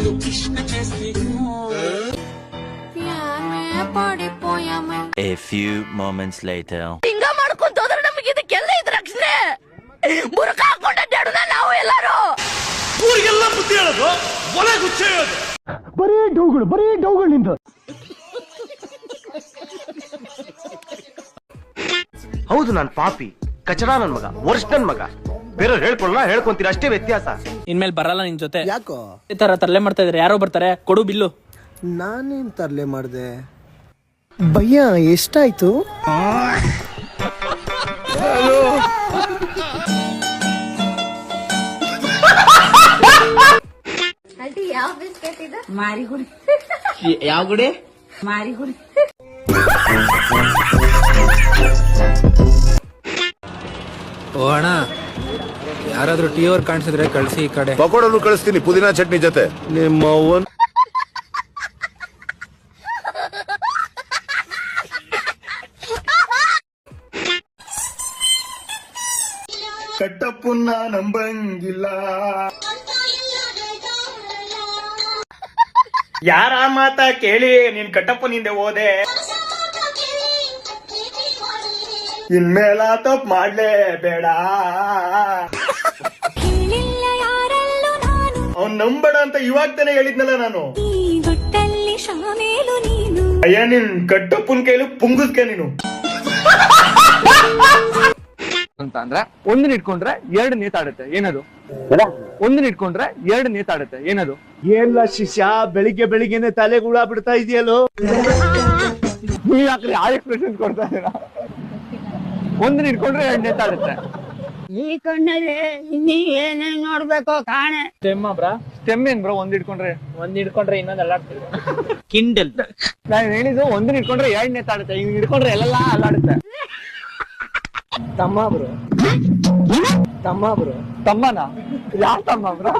A few moments later. ಹಿಂಗ ಮಾಡ್ಕೊಂತ ಹೋದ್ರೆ ನಮಗೆ ಇದಕ್ಕೆಲ್ಲ ಇದ್ರ ರಕ್ಷಣೆ ಬುರ್ಕ ಹಾಕೊಂಡಾಡೋಣ ನಾವು ಎಲ್ಲರೂ. ಊರಿಗೆಲ್ಲ ಬುದ್ಧಿ ಹೇಳೋದು ಒಲೆ ಗುಚ್ಚೆ ಹೇಳೋದು ಬರೀ ಡೌಗಳು ನಿಂದ. ಹೌದು, ನಾನ್ ಪಾಪಿ ಕಚಡ ನನ್ ಮಗ, ವರ್ಷ ನನ್ ಮಗ. ಬೇರೆಯವ್ರು ಹೇಳ್ಕೊಂತೀರ ಅಷ್ಟೇ ವ್ಯತ್ಯಾಸ. ಇನ್ಮೇಲೆ ಬರಲ್ಲ ನಿನ್ ಜೊತೆ. ಯಾಕೋ ಈ ತರ ತರಲೆ ಮಾಡ್ತಾ ಇದ್ರೆ? ಯಾರೋ ಬರ್ತಾರೆ, ಕೊಡು ಬಿಲ್ಲು. ನಾನೇನ್ ತರ್ಲೆ ಮಾಡ್ದೆ? ಭಯ್ಯ ಎಷ್ಟಾಯ್ತು? ಯಾವ ಬಿಸ್ಕೆಟ್ ಇದು? ಮಾರಿಗುಡಿ. ಯಾವ ಗುಡಿ? ಮಾರಿಗುಡಿ. ಓ ಅಣ್ಣ, ಯಾರಾದ್ರೂ ಟೀ ಅವ್ರು ಕಾಣಿಸಿದ್ರೆ ಕಳ್ಸಿ ಈ ಕಡೆ. ಪಕೋಡನು ಕಳಿಸ್ತೀನಿ, ಪುದೀನಾ ಚಟ್ನಿ ಜೊತೆ. ನಿಮ್ಮ ಅವ್ವನ್ ಕಟ್ಟಪ್ಪನ್ನ ನಂಬಂಗಿಲ್ಲ. ಯಾರ ಮಾತ ಕೇಳಿ ನೀನ್ ಕಟ್ಟಪ್ಪನಿಂದ ಹೋದೆ. ಇನ್ಮೇಲ ತಪ್ಪು ಮಾಡ್ಲೇ ಬೇಡ. ಅವ್ನ್ ನಂಬಡ ಅಂತ ಇವಾಗ ತಾನೇ ಹೇಳಿದ್ನಲ್ಲ ನಾನು. ಅಯ್ಯ, ನಿನ್ ಕಟ್ಟಪ್ಪನ್ ಕೈಲಿ ಪುಂಗುಸ್ಕೆ ನೀನು. ಅಂತ ಅಂದ್ರೆ ಒಂದನ್ನ ಇಟ್ಕೊಂಡ್ರೆ ಎರಡು ನೇತಾಡುತ್ತೆ, ಏನದು? ಒಂದನ್ನ ಇಟ್ಕೊಂಡ್ರೆ ಎರಡು ನೇತಾಡುತ್ತೆ, ಏನದು? ಏನ್ಲ ಶಿಷ್ಯ, ಬೆಳಿಗ್ಗೆನೆ ತಲೆ ಗುಳ ಬಿಡ್ತಾ ಇದೆಯಲ್ಲೋ. ನೀವ್ ಯಾಕ್ರಿ ಆ ಎಕ್ಸ್ಪ್ರೆಷನ್ ಕೊಡ್ತಾ ಇದೀರಾ? ಒಂದನ್ನ ಇಟ್ಕೊಂಡ್ರೆ ಎರಡು ನೇತಾಡುತ್ತೆ. ಈ ಕಣ್ಣಲ್ಲಿ ನೀ ಏನೇನ್ ನೋಡ್ಬೇಕೋ ಕಾಣೆ. ಸ್ಟೆಮ್ ಏನ್ ಬ್ರೋ? ಒಂದ್ ಇಟ್ಕೊಂಡ್ರೆ ಇನ್ನೊಂದು ಅಲ್ಲಾಡ್ತಿದೆ. ಕಿಂಡಲ್. ನಾನು ಹೇಳಿದ್ದು ಒಂದನ್ನ ಇಟ್ಕೊಂಡ್ರೆ ಎರಡು ನೇತಾಡುತ್ತೆ, ಹಿಂಗ್ ಹಿಡ್ಕೊಂಡ್ರೆ ಎಲ್ಲೆಲ್ಲ ಅಲ್ಲಾಡುತ್ತೆ. ತಮ್ಮ ಬ್ರೋ. ತಮ್ಮನ? ಯಾವ ತಮ್ಮ ಬ್ರೋ?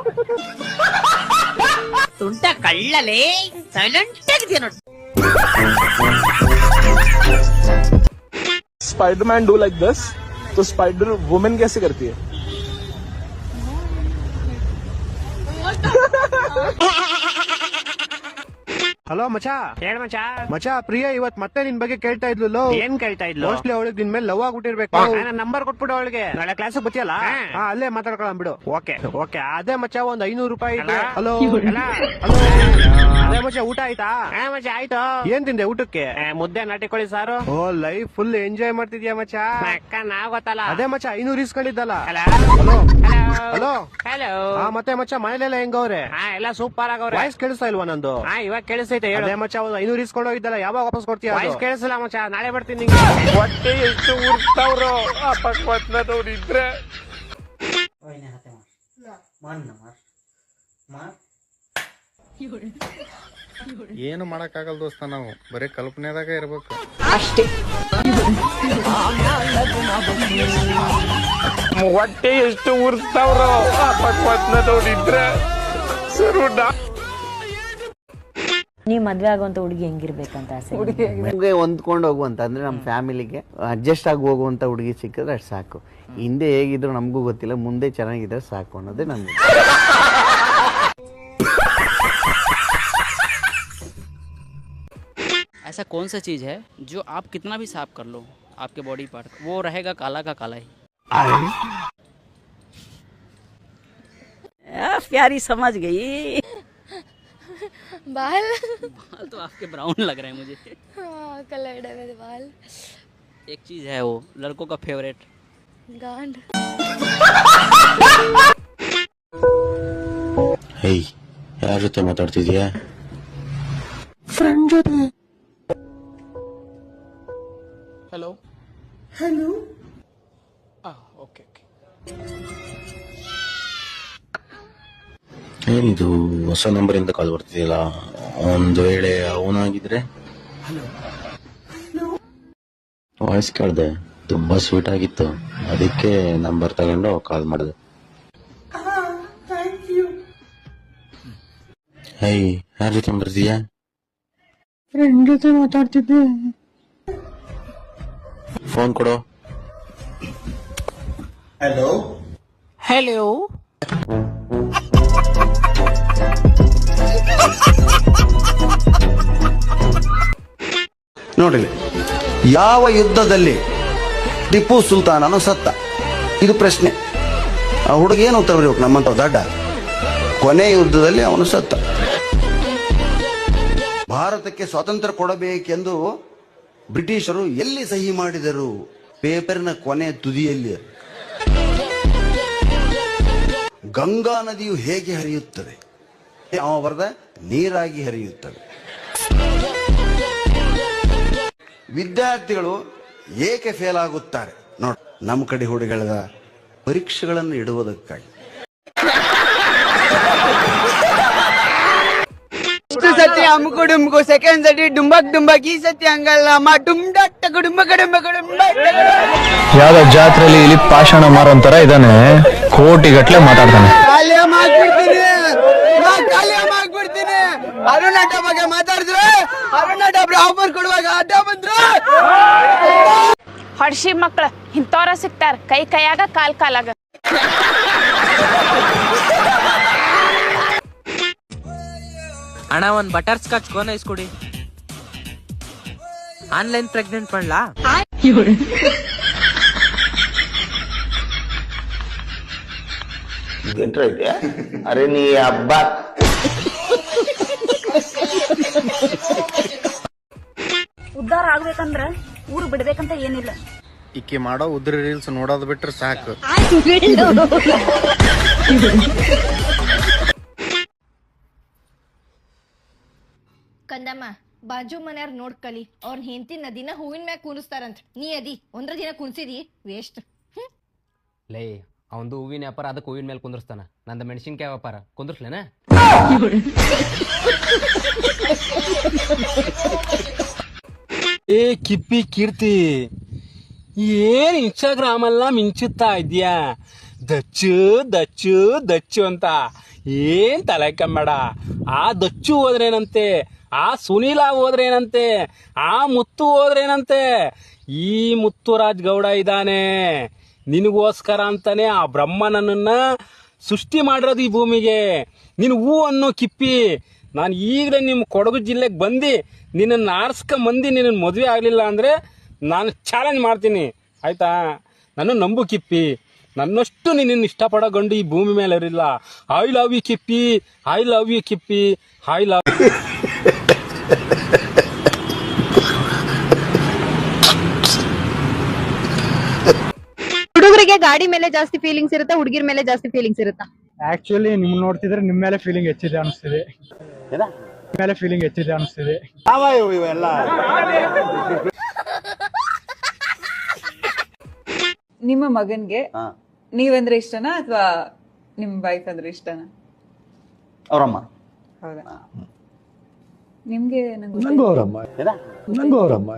ತುಂಟ ಕಳ್ಳಲೇ, ಸೈಲೆಂಟ್ ಆಗಿದೆಯಾ ನೋಡಿ. स्पाइडरमैन डू लाइक दिस, तो स्पाइडर वुमेन कैसे करती है? ಹಲೋ ಮಚಾ. ಹೇಳ ಮಚಾ. ಮಚಾ, ಪ್ರಿಯಾ ಇವತ್ ಮತ್ತೆ ನಿನ್ ಬಗ್ಗೆ ಕೇಳ್ತಾ ಇದ್ಲು. ಏನ್ ಕೇಳ್ತಾ ಇದ್ಲು? ಮೋಸ್ಟ್ಲಿ ಅವಳಿಗೆ ನಿನ್ ಮೇಲೆ ಲವ್ ಆಗ್ಬಿಟ್ಟಿರ್ಬೇಕು. ನನ್ನ ನಂಬರ್ ಕೊಟ್ಬಿಡು ಅವಳಿಗೆ. ನಾಳೆ ಕ್ಲಾಸ್ ಬತ್ತಿಯಲ್ಲ, ಅಲ್ಲೇ ಮಾತಾಡ್ಕೊಳ್ಳ ಬಿಡು. ಓಕೆ. ಅದೇ ಮಚಾ, ಒಂದ್ 500 ರೂಪಾಯಿ ಇದೆ. ಹಲೋ. ಅದೇ ಮಚಾ, ಊಟ ಆಯ್ತಾ? ಮಚಾ ಆಯ್ತು. ಏನ್ ತಿಂದೆ ಊಟಕ್ಕೆ? ಮುದ್ದೆ ನಾಟಿಕೋಳಿ ಸಾರು. ಓ, ಲೈಫ್ ಫುಲ್ ಎಂಜಾಯ್ ಮಾಡ್ತಿದ್ಯಾ ಮಚಾ. ಅಕ್ಕ ನಾವ್ ಗೊತ್ತಲ್ಲ. ಅದೇ ಮಚಾ 500 ಇಸ್ಕೊಂಡಿದ್ದಲ್ಲ. Hello hello. ಹಲೋ. ಮತ್ತೆ ಮಚಾ, ಮನೇಲೆಲ್ಲ ಹೆಂಗವ್ರೆ? ಎಲ್ಲ ಸೂಪರ್ ಆಗವ್ರೆ. ವಾಯ್ಸ್ ಕೇಳಿಸ್ತಾ ಇಲ್ವಾ ನಂದು? ಇವಾಗ ಕೇಳಿಸೈತೆ. ಅದೇ ಮಚಾ, ಒಂದ್ 500 ಇಸ್ಕೊಂಡು ಹೋಗಿದ್ದಲ್ಲ, ಯಾವಾಗ ವಾಪಸ್ ಕೊಡ್ತೀಯ? ವಾಯ್ಸ್ ಕೇಳಿಸಲ್ಲ ಮಚಾ, ನಾಳೆ ಬರ್ತೀನಿ ನಿಂಗೆ. ಹೊಟ್ಟೆ ಎಷ್ಟು ಉರ್ತಾವ್ರು ಅಪಸ್ಮಾತ್ನದವ್ರಿದ್ರೆ. ಏನು ಮಾಡಕ್ಕಾಗಲ್ಲ ದೋಸ್ತ, ನಾವು ಬರೀ ಕಲ್ಪನೆದಾಗ ಇರ್ಬೇಕು ಅಷ್ಟೇ. ಹೊಟ್ಟೆ ಎಷ್ಟು ಉರ್ತಾವ್ರು ಅಪಸ್ಮಾತ್ನದವ್ರಿದ್ರೆ. ನೀವ್ ಮದ್ವೆ ಆಗುವಂತ ಹುಡುಗಿ ಹೆಂಗಿರ್ಬೇಕಂತ ಆಸೆ? ಹುಡುಗಿ ಹೊಂದ್ಕೊಂಡು ಹೋಗುವಂತ, ಅಂದ್ರೆ ನಮ್ಮ ಫ್ಯಾಮಿಲಿಗೆ ಅಡ್ಜಸ್ಟ್ ಆಗಿ ಹೋಗುವಂತ ಹುಡುಗಿ ಸಿಕ್ಕಿದ್ರೆ ಅಷ್ಟು ಸಾಕು. ಹಿಂದೆ ಹೇಗಿದ್ರು ನಮಗೂ ಗೊತ್ತಿಲ್ಲ, ಮುಂದೆ ಚೆನ್ನಾಗಿದ್ರೆ ಸಾಕು ಅನ್ನೋದೇ ನಮ್ಗೆ. ऐसा कौन सा चीज है जो आप कितना भी साफ कर लो आपके बॉडी पार्ट वो रहेगा काला का काला ही? प्यारी समझ गई. बाल तो आपके ब्राउन लग रहे हैं मुझे. कलर्ड है मेरे बाल. एक चीज है वो लड़कों का फेवरेट, गांड. Hey, ಯಾರ ಜೊತೆ ಮಾತಾಡ್ತಿದ್ಯಾ? ಫ್ರೆಂಡ್ ಜೊತೆ. ಹಲೋ. ಓಕೆ. ಏನಿದು ಹೊಸ ನಂಬರ್ ಇಂದ ಕಾಲ್ ಬರ್ತಿದೆಯಲ್ಲ? ಒಂದು ವೇಳೆ ಅವನಾಗಿದ್ರೆ? ವಾಯ್ಸ್ ಕೇಳ್ದೆ, ತುಂಬಾ ಸ್ವೀಟ್ ಆಗಿತ್ತು, ಅದಕ್ಕೆ ನಂಬರ್ ತಗೊಂಡು ಕಾಲ್ ಮಾಡಿದೆ. ಹೈ, ಯಾರ ಜೊತೆ ಮಾತಾಡ್ತಿದ್ಯಾ? ಫ್ರೆಂಡ್ ಜೊತೆ ಮಾತಾಡ್ತಿದ್ದೆ. ಫೋನ್ ಕೊಡು. हेलो. ನೋಡಿಲಿ, ಯಾವ ಯುದ್ಧದಲ್ಲಿ ಟಿಪ್ಪು ಸುಲ್ತಾನನು ಸತ್ತ? ಇದು ಪ್ರಶ್ನೆ. ಆ ಹುಡುಗ ಏನು ಉತ್ತರ ಬರೀಬೇಕು ನಮ್ಮಂತ ದಡ್ಡ? ಕೊನೆ ಯುದ್ಧದಲ್ಲಿ ಅವನು ಸತ್ತ. ಭಾರತಕ್ಕೆ ಸ್ವಾತಂತ್ರ್ಯ ಕೊಡಬೇಕೆಂದು ಬ್ರಿಟಿಷರು ಎಲ್ಲಿ ಸಹಿ ಮಾಡಿದರು? ಪೇಪರಿನ ಕೊನೆ ತುದಿಯಲ್ಲಿ. ಗಂಗಾ ನದಿಯು ಹೇಗೆ ಹರಿಯುತ್ತದೆ? ಅವ ಬರೆದ ನೀರಾಗಿ ಹರಿಯುತ್ತದೆ. ವಿದ್ಯಾರ್ಥಿಗಳು ಏಕೆ ಫೇಲ್ ಆಗುತ್ತಾರೆ? ನೋಡಿ, ನಮ್ಮ ಕಡೆ ಹುಡುಗರ ಪರೀಕ್ಷೆಗಳನ್ನು ಇಡುವುದಕ್ಕಾಗಿ. ಸತಿ ಅಮ್ಕು ಡುಮ್ಕು, ಸೆಕೆಂಡ್ ಸತಿ ಡುಂಬಕ್ ಡುಂಬಕ್, ಈ ಸತಿ ಹಂಗಲ್ಲ ಡುಮ್ ಡಟ್ಟ ಗುಡುಂಬ ಗಡುಂಬ ಗುಡುಂಬ. ಯಾವ್ದೋ ಜಾತ್ರೆಯಲ್ಲಿ ಇಲ್ಲಿ ಪಾಷಾಣ ಮಾರೋಂತರ ಇದಾನೆ, ಕೋಟಿಗಟ್ಲೆ ಮಾತಾಡ್ತಾನೆ. ಕಾಲಿಯಮ್ಮ ಆಗ್ಬಿಡ್ತೀನಿ, ಕಾಲಿಯಮ್ಮ ಆಗ್ಬಿಡ್ತೀನಿ. ಅರುಣಾಟ ಬಗ್ಗೆ ಮಾತಾಡಿದ್ರೆ ಅರುಣಾಟ ಆಫರ್ ಕೊಡುವಾಗ ಅಡ್ಡ ಬಂದ್ರು. ಹೊಡ್ಸಿ ಮಕ್ಳ ಇಂಥವ್ರ ಸಿಗ್ತಾರ, ಕೈ ಕೈಯಾಗ ಕಾಲ್ ಕಾಲಾಗ. ಅಣ್ಣ ಒಂದ್ ಬಟರ್ ಸ್ಕಾಚ್ ಕೋನ್ ಐಸ್ ಕೊಡಿ. ಆನ್ಲೈನ್ ಪ್ರೆಗ್ನೆಂಟ್ ಮಾಡ್ಲಾ? ಅರೆ ನೀ ಹಬ್ಬ. ಉದ್ಧಾರ ಆಗ್ಬೇಕಂದ್ರ ಊರು ಬಿಡ್ಬೇಕಂತ ಏನಿಲ್ಲ. ಈಕೆ ಮಾಡೋ ಉದ್ರಿ ರೀಲ್ಸ್ ನೋಡೋದು ಬಿಟ್ರೆ ಸಾಕು. ಕಂದಮ್ಮ, ಬಾಜು ಮನ್ಯಾರ ನೋಡ್ ಕಲಿ, ಅವ್ರ ಹೆಂಡತಿ ನದಿನ ಹೂವಿನ ಮ್ಯಾಗ ಕುಣಿಸ್ತಾರಂತ. ನೀ ಅದಿ ಒಂದ್ರ ದಿನ ಕುಣಿಸಿದಿ, ವೇಸ್ಟ್. ಲೇ, ಅವಂದು ಹೂವಿನ ವ್ಯಾಪಾರ, ಅದಕ್ಕೆ ಹೂವಿನ ಮೇಲೆ ಕುಂದ್ರಸ್ತಾನ. ನಂದ ಮೆಣಸಿನ್ಕಾಯಿ ವ್ಯಾಪಾರ, ಕುಂದ್ರಸ್ಲೇನ? ಏ ಕಿಪ್ಪಿ ಕೀರ್ತಿ, ಏನ್ ಇನ್ಸ್ಟಾಗ್ರಾಮ್ ಎಲ್ಲ ಮಿಂಚುತ್ತಾ ಇದ್ಯಾ? ದಚ್ಚು ದಚ್ಚು ದಚ್ಚು ಅಂತ ಏನ್ ತಲೆ ಕಮ್ಮಡ. ಆ ದಚ್ಚು ಹೋದ್ರೇನಂತೆ, ಆ ಸುನೀಲ ಹೋದ್ರೇನಂತೆ, ಆ ಮುತ್ತು ಹೋದ್ರೇನಂತೆ. ಈ ಮುತ್ತುರಾಜ್ ಗೌಡ ಇದ್ದಾನೆ, ನಿನಗೋಸ್ಕರ ಅಂತಾನೆ ಆ ಬ್ರಹ್ಮನನ್ನ ಸೃಷ್ಟಿ ಮಾಡಿರೋದು ಈ ಭೂಮಿಗೆ. ನೀನು ಹೂ ಅನ್ನೋ ಕಿಪ್ಪಿ. ನಾನು ಈಗಲೇ ನಿಮ್ಮ ಕೊಡಗು ಜಿಲ್ಲೆಗೆ ಬಂದು ನಿನ್ನನ್ನು ಆರಿಸ್ಕೊಂಬಂದು ನಿನ್ನ ಮದುವೆ ಆಗಲಿಲ್ಲ ಅಂದರೆ ನಾನು ಚಾಲೆಂಜ್ ಮಾಡ್ತೀನಿ, ಆಯ್ತಾ? ನಾನು ನಂಬು ಕಿಪ್ಪಿ, ನನ್ನಷ್ಟು ನಿನ್ನ ಇಷ್ಟಪಡೋ ಗಂಡು ಈ ಭೂಮಿ ಮೇಲೆ ಇರಲಿಲ್ಲ. I love you Kippi, I love you Kippi, I love. ಹುಡುಗರಿಗೆ ಗಾಡಿ ಮೇಲೆ ಜಾಸ್ತಿ ಫೀಲಿಂಗ್ಸ್ ಇರುತ್ತಾ, ಹುಡುಗಿರ ಮೇಲೆ ಜಾಸ್ತಿ ಫೀಲಿಂಗ್ಸ್ ಇರುತ್ತಾ? ಆಕ್ಚುಲಿ ನಿಮ್ ನೋಡ್ತಿದ್ರೆ ನಿಮ್ ಮೇಲೆ ಫೀಲಿಂಗ್ ಹೆಚ್ಚಿದೆ ಅನಿಸ್ತಿದೆ. ಮೇಲೆ ಫೀಲಿಂಗ್ ಹೆಚ್ಚಿದೆ ಅನಿಸ್ತಿದೆ. ಇವೆಲ್ಲ ನಿಮ್ಮ ಮಗನ್ಗೆ ನೀವಂದ್ರೆ ಇಷ್ಟನಾ ಅಥವಾ ನಿಮ್ ವೈಫ್ ಅಂದ್ರೆ ಇಷ್ಟನಾ? ಅವರಮ್ಮ. ಹೌದಾ? ನಿಮ್ಗೆ? ನಂಗೂ ಅವರಮ್ಮ. ನಂಗೂ ಅವರಮ್ಮ.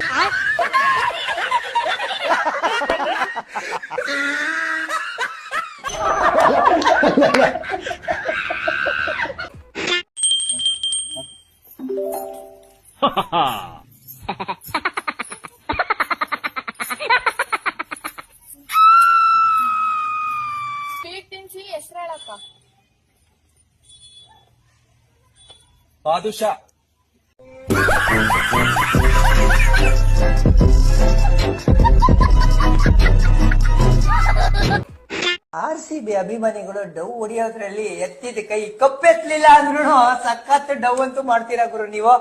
ಸ್ವೀಟ್ ತಿನ್ಸಿ ಹೆಸರು ಹೇಳಕ್ಕ. ಬಾದುಷಾ. RCB ಅಭಿಮಾನಿಗಳು ಡವ್ ಹೊಡಿಯೋದ್ರಲ್ಲಿ ಎತ್ತಿದ ಕೈ ಕಪ್ಪೆತ್ಲಿಲ್ಲ ಅಂದ್ರೂ ಸಖತ್ ಡವ್ ಅಂತೂ ಮಾಡ್ತೀರಾ ಗುರು ನೀವು.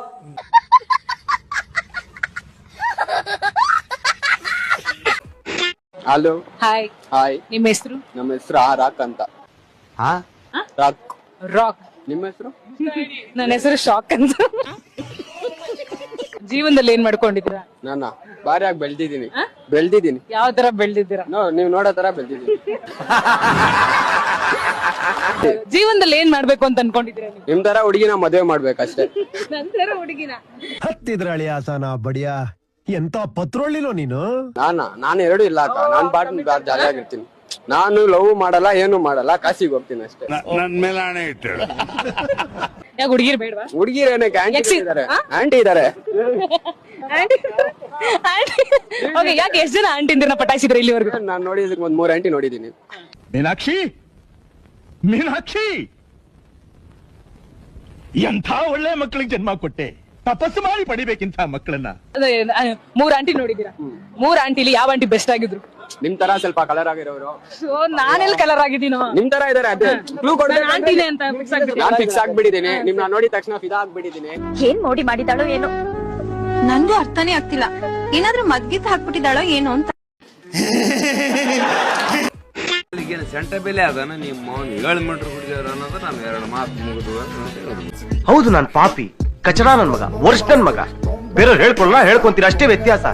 Hello, hi. ಹಾಯ್. ನಿಮ್ಮ ಹೆಸರು? ನಮ್ಮ ಹೆಸರು ರಾಕ್ ಅಂತ. ರಾಕ್. ರಾಕ್. ನಿಮ್ಮ ಹೆಸರು? ನನ್ನ ಹೆಸರು ಶಾಕ್ ಅಂತ. ಜೀವನದಲ್ಲಿ ಏನ್ ಮಾಡ್ಕೊಂಡಿದ್ದೀರಾ? ನಾನಾ ಬಾರಿಯಾಗಿ ಬೆಳ್ದಿದ್ದೀನಿ. ಯಾವ ತರ ಬೆಳ್ದಿದ್ದೀರಾ? ನೀವ್ ನೋಡೋ ತರ ಬೆಳ್ದಿದ್ದೀನಿ. ಜೀವನದಲ್ಲಿ ಏನ್ ಮಾಡ್ಬೇಕು ಅಂತ ಅನ್ಕೊಂಡಿದ್ದೀರಾ ನೀವು? ನಿಮ್ ತರ ಹುಡುಗಿನ ಮದುವೆ ಮಾಡ್ಬೇಕಷ್ಟೇ. ನನ್ ತರ ಹುಡುಗಿನ? ಹತ್ತಿದ್ರಳಿ ಆಸನ ಬಡಿಯ ಎಂತ ಪತ್ರೊಳ್ಳಿನೋ ನೀನು. ನಾನು ಎರಡು ಇಲ್ಲ ಅಕ್ಕ, ನಾನ್ ಬಾಟ್ ಜಾಲಿಯಾಗಿರ್ತೀನಿ. ನಾನು ಲವ್ ಮಾಡಲ್ಲ, ಏನು ಮಾಡಲ್ಲ, ಕಾಸಿಗೆ ಹೋಗ್ತೀನಿ ಅಷ್ಟೇ. ನನ್ ಮೇಲೆ ಹಣೆ ಇಟ್ಟು ಯಾಕೆ ಹುಡುಗಿರ್ ಬೇಡವಾ? ಹುಡುಗಿರ್ ಏನಕ್ಕೆ ಆಂಟಿ ಇದಾರೆ. ಯಾಕೆ ಎಷ್ಟು ಜನ ಆಂಟಿಂದಿರನ್ನ ಪಟಾಯಿಸಿದ್ರೆ ಇಲ್ಲಿವರೆಗೂ? ನಾನು ನೋಡಿದಕ್ಕೆ ಒಂದ್ 3 ಆಂಟಿ ನೋಡಿದೀನಿ. ಮೀನಾಕ್ಷಿ, ಮೀನಾಕ್ಷಿ ಎಂಥ ಒಳ್ಳೆ ಮಕ್ಕಳಿಗೆ ಜನ್ಮ ಕೊಟ್ಟೆ, ತಪಸ್ಸು ಮಾಡಿ ಪಡಿಬೇಕಿಂತ ಮಕ್ಕಳನ್ನ. 3 ಆಂಟಿ ನೋಡಿದೀರಾ? 3 ಆಂಟಿಲಿ ಯಾವ ಆಂಟಿ ಬೆಸ್ಟ್ ಆಗಿದ್ರು? ನಿಮ್ ತರ ಸ್ವಲ್ಪ ಕಲರ್ ಆಗಿರೋರು. ನಾನೆಲ್ಲಿ ಕಲರ್ ಆಗಿದ್ದೀನೋ? ನಿಮ್ ತರ ಇದಾರೆ. ಅದೇ ಕ್ಲೂ ಆಂಟಿನೇ ಅಂತ ಫಿಕ್ಸ್ ಆಗ್ಬಿಟ್ಟು ನಾನು ಫಿಕ್ಸ್ ಆಗ್ಬಿಟ್ಟಿದ್ದೀನಿ. ನಿಮ್ನ ನೋಡಿದ ತಕ್ಷಣ ಫಿದಾ ಆಗ್ಬಿಟ್ಟಿದ್ದೀನಿ. ಏನ್ ಮೋಡಿ ಮಾಡಿದಾಳೋ ಏನೋ, ನನ್ಗೂ ಅರ್ಥನೇ ಆಗ್ತಿಲ್ಲ. ಏನಾದ್ರೂ ಮದ್ಗಿದ್ ಹಾಕ್ಬಿಟ್ಟಿದಾಳೋ ಏನೋ ಅಂತ. ಸೆಂಟ ಬೆಲೆ ಅದನ್ನ ನಿಮ್ಮ 7 ಮೀಟರ್ ಹುಡುಗಿಯರು ಅನ್ನೋದು ನಾನು 2 ಮಾತು ಮುಗಿದು. ಹೌದು, ನಾನ್ ಪಾಪಿ, ಕಚಡ ನನ್ ಮಗ, ವರ್ಷ ನನ್ ಮಗ. ಬೇರೆಯವ್ರು ಹೇಳ್ಕೊಳ್ಳ ಹೇಳ್ಕೊಂತೀರ, ಅಷ್ಟೇ ವ್ಯತ್ಯಾಸ.